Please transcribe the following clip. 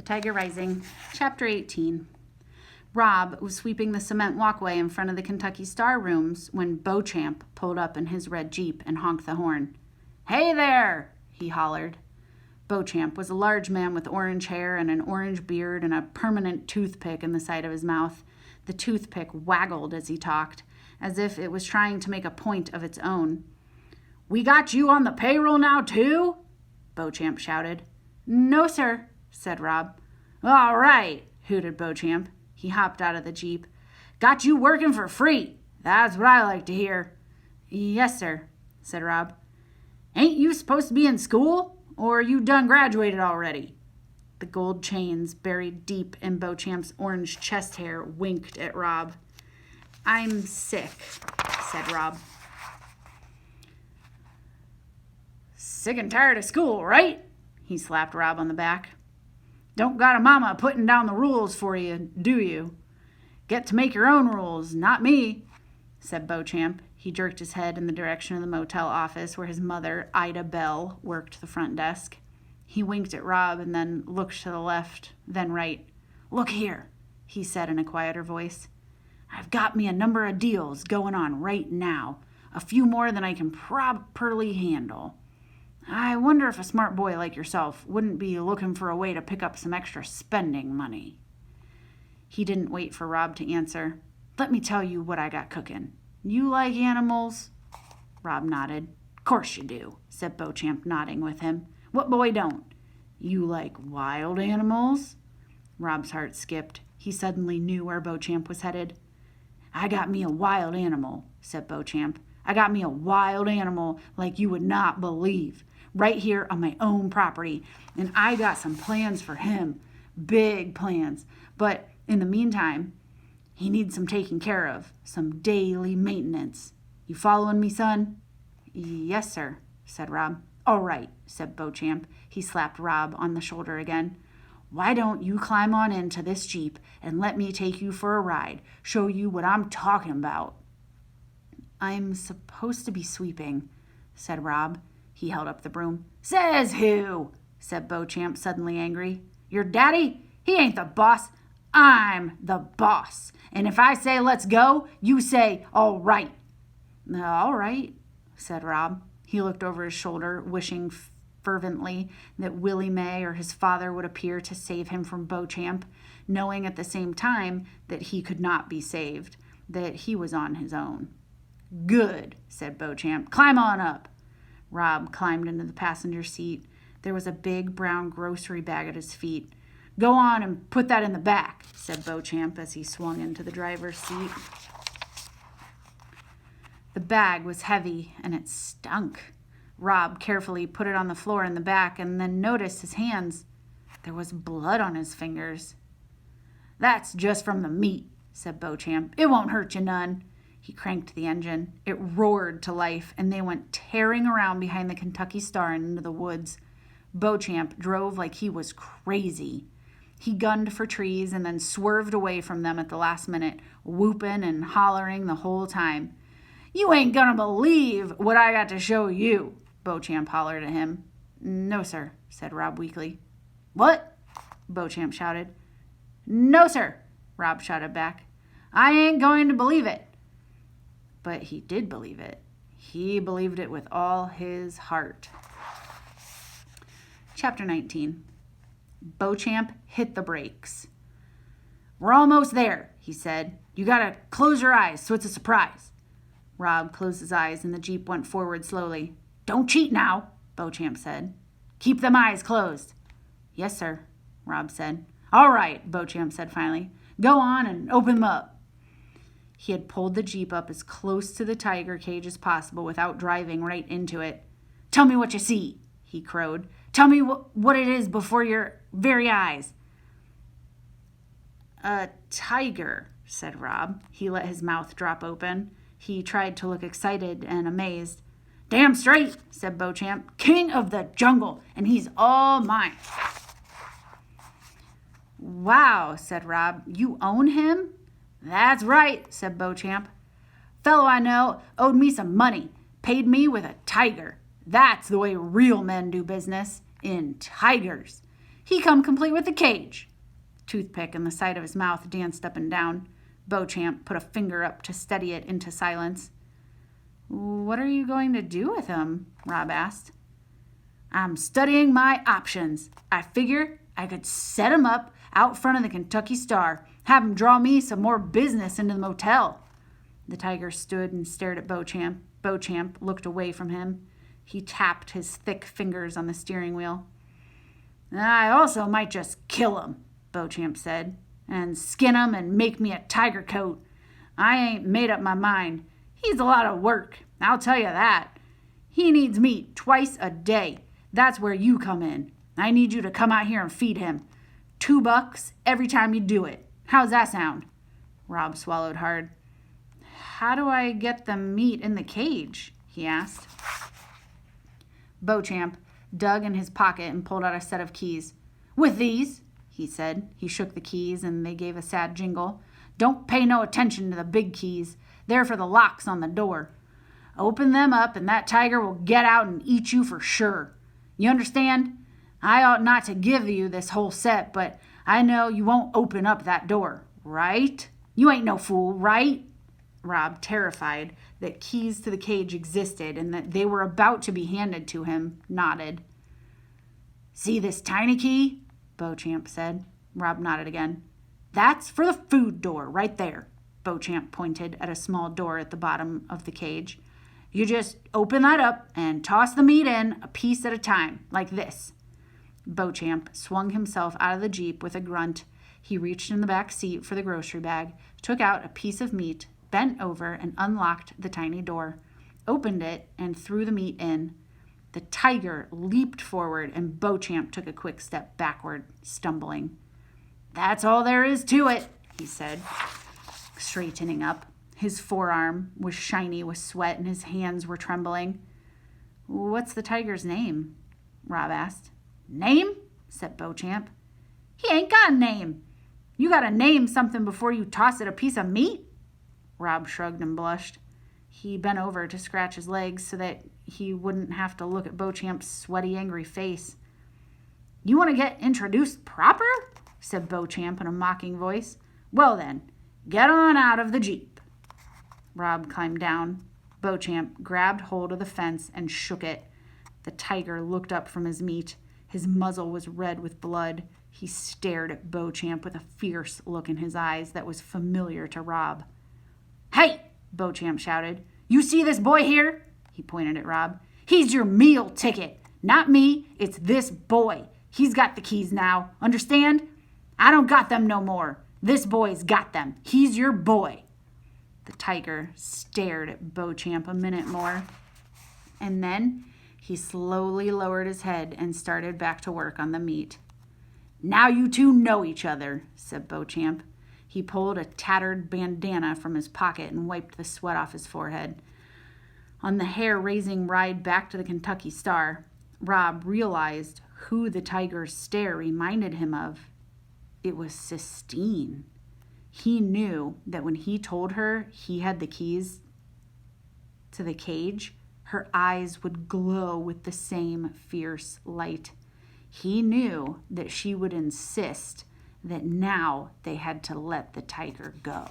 Tiger Rising, Chapter 18. Rob was sweeping the cement walkway in front of the Kentucky Star rooms when Beauchamp pulled up in his red Jeep and honked the horn. "Hey there!" he hollered. Beauchamp was a large man with orange hair and an orange beard and a permanent toothpick in the side of his mouth. The toothpick waggled as he talked, as if it was trying to make a point of its own. "We got you on the payroll now, too?" Beauchamp shouted. "No, sir," said Rob. "All right," hooted Beauchamp. He hopped out of the Jeep. "Got you working for free. That's what I like to hear." "Yes, sir," said Rob. "Ain't you supposed to be in school? Or you done graduated already?" The gold chains buried deep in Beauchamp's orange chest hair winked at Rob. "I'm sick," said Rob. "Sick and tired of school, right?" He slapped Rob on the back. "Don't got a mama putting down the rules for you, do you? Get to make your own rules, not me," said Beauchamp. He jerked his head in the direction of the motel office where his mother, Ida Bell, worked the front desk. He winked at Rob and then looked to the left, then right. "Look here," he said in a quieter voice. "I've got me a number of deals going on right now, a few more than I can properly handle. I wonder if a smart boy like yourself wouldn't be looking for a way to pick up some extra spending money." He didn't wait for Rob to answer. "Let me tell you what I got cooking. You like animals?" Rob nodded. "Course you do," said Beauchamp, nodding with him. "What boy don't? You like wild animals?" Rob's heart skipped. He suddenly knew where Beauchamp was headed. "I got me a wild animal," said Beauchamp. "I got me a wild animal like you would not believe. Right here on my own property. And I got some plans for him. Big plans. But in the meantime, he needs some taking care of. Some daily maintenance. You following me, son?" "Yes, sir," said Rob. "All right," said Beauchamp. He slapped Rob on the shoulder again. "Why don't you climb on into this Jeep and let me take you for a ride, show you what I'm talking about?" "I'm supposed to be sweeping," said Rob. He held up the broom. "Says who?" said Beauchamp, suddenly angry. "Your daddy? He ain't the boss. I'm the boss. And if I say let's go, you say all right." "All right," said Rob. He looked over his shoulder, wishing fervently that Willie May or his father would appear to save him from Beauchamp, knowing at the same time that he could not be saved, that he was on his own. "Good," said Beauchamp. "Climb on up." Rob climbed into the passenger seat. There was a big brown grocery bag at his feet. "Go on and put that in the back," said Beauchamp as he swung into the driver's seat. The bag was heavy and it stunk. Rob carefully put it on the floor in the back and then noticed his hands. There was blood on his fingers. "That's just from the meat," said Beauchamp. "It won't hurt you none." He cranked the engine. It roared to life, and they went tearing around behind the Kentucky Star and into the woods. Beauchamp drove like he was crazy. He gunned for trees and then swerved away from them at the last minute, whooping and hollering the whole time. "You ain't gonna believe what I got to show you," Beauchamp hollered at him. "No, sir," said Rob weakly. "What?" Beauchamp shouted. "No, sir," Rob shouted back. "I ain't going to believe it." But he did believe it. He believed it with all his heart. Chapter 19. Beauchamp hit the brakes. "We're almost there," he said. "You gotta close your eyes so it's a surprise." Rob closed his eyes and the Jeep went forward slowly. "Don't cheat now," Beauchamp said. "Keep them eyes closed." "Yes, sir," Rob said. "All right," Beauchamp said finally. "Go on and open them up." He had pulled the Jeep up as close to the tiger cage as possible without driving right into it. "Tell me what you see," he crowed. "Tell me what it is before your very eyes." "A tiger," said Rob. He let his mouth drop open. He tried to look excited and amazed. "Damn straight," said Beauchamp. "King of the jungle, and he's all mine." "Wow," said Rob. "You own him?" "That's right," said Beauchamp. "Fellow I know owed me some money, paid me with a tiger. That's the way real men do business, in tigers. He come complete with the cage. Toothpick in the side of his mouth danced up and down. Beauchamp put a finger up to steady it into silence. What are you going to do with him? Rob asked. I'm studying my options. I figure I could set him up out front of the Kentucky Star, have him draw me some more business into the motel. The tiger stood and stared at Beauchamp. Beauchamp looked away from him. He tapped his thick fingers on the steering wheel. I also might just kill him, Beauchamp said, and skin him and make me a tiger coat. I ain't made up my mind. He's a lot of work, I'll tell you that. He needs meat twice a day. That's where you come in. I need you to come out here and feed him. $2 every time you do it. How's that sound? Rob swallowed hard. How do I get the meat in the cage? He asked. Beauchamp dug in his pocket and pulled out a set of keys. With these, he said. He shook the keys and they gave a sad jingle. Don't pay no attention to the big keys. They're for the locks on the door. Open them up and that tiger will get out and eat you for sure. You understand? I ought not to give you this whole set, but I know you won't open up that door, right? You ain't no fool, right? Rob, terrified that keys to the cage existed and that they were about to be handed to him, nodded. See this tiny key? Beauchamp said. Rob nodded again. That's for the food door right there. Beauchamp pointed at a small door at the bottom of the cage. You just open that up and toss the meat in a piece at a time, like this. Beauchamp swung himself out of the Jeep with a grunt. He reached in the back seat for the grocery bag, took out a piece of meat, bent over and unlocked the tiny door, opened it, and threw the meat in. The tiger leaped forward, and Beauchamp took a quick step backward, stumbling. That's all there is to it, he said, straightening up. His forearm was shiny with sweat, and his hands were trembling. What's the tiger's name? Rob asked. Name? Said Beauchamp. He ain't got a name. You gotta name something before you toss it a piece of meat? Rob shrugged and blushed. He bent over to scratch his legs so that he wouldn't have to look at Beauchamp's sweaty, angry face. You want to get introduced proper? Said Beauchamp in a mocking voice. Well then, get on out of the Jeep. Rob climbed down. Beauchamp grabbed hold of the fence and shook it. The tiger looked up from his meat. His muzzle was red with blood. He stared at Beauchamp with a fierce look in his eyes that was familiar to Rob. Hey, Beauchamp shouted. You see this boy here? He pointed at Rob. He's your meal ticket. Not me. It's this boy. He's got the keys now. Understand? I don't got them no more. This boy's got them. He's your boy. The tiger stared at Beauchamp a minute more, and then he slowly lowered his head and started back to work on the meat. Now you two know each other, said Beauchamp. He pulled a tattered bandana from his pocket and wiped the sweat off his forehead. On the hair-raising ride back to the Kentucky Star, Rob realized who the tiger's stare reminded him of. It was Sistine. He knew that when he told her he had the keys to the cage, her eyes would glow with the same fierce light. He knew that she would insist that now they had to let the tiger go.